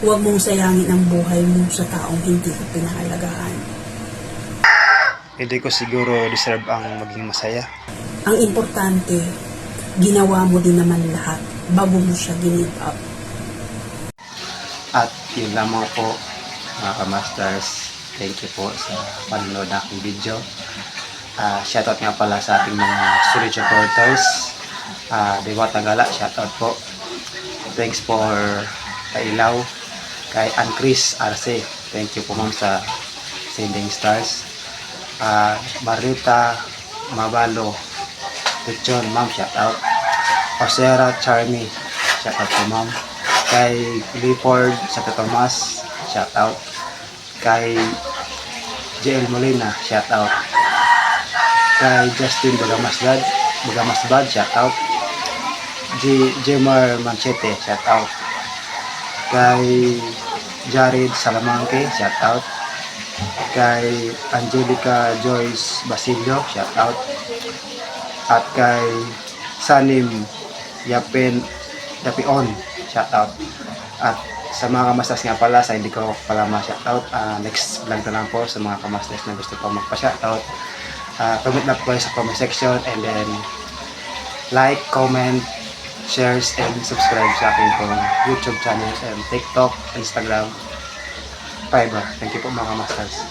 Huwag mong sayangin ang buhay mo sa taong hindi ko pinahalagahan. Hindi ko siguro deserve ang maging masaya. Ang importante, ginawa mo din naman lahat bago mo siya give up. At yun lamang po mga kamasters. Thank you po sa panonood ng aking video. Shoutout nga pala sa ating mga solid supporters. Dewa Tagala, shoutout po. Thanks for Kailaw, kay Ann Chris RC. Thank you po ma'am sa sending stars. Marita Mabalo Lechon, ma'am, shoutout. Osera Charmy, shoutout po ma'am. Kay Clifford Santo Tomas, shoutout. Kay JL Molina, shoutout. Kay Justin Bagamasbad, shoutout. Jemar Manchete, shoutout. Kay Jared Salamanque, shoutout. Kay Angelica Joyce Basilio, shoutout. At kay Sanim Yapion, shoutout. At sa mga kamastas nga pala, sa hindi ko pala ma-shoutout, next vlog na lang po sa mga kamastas na gusto pa magpa-shoutout. Comment na po sa comment section, and then like, comment, shares, and subscribe sa aking pong YouTube channel and TikTok, Instagram, Fiverr. Thank you po mga kamasters.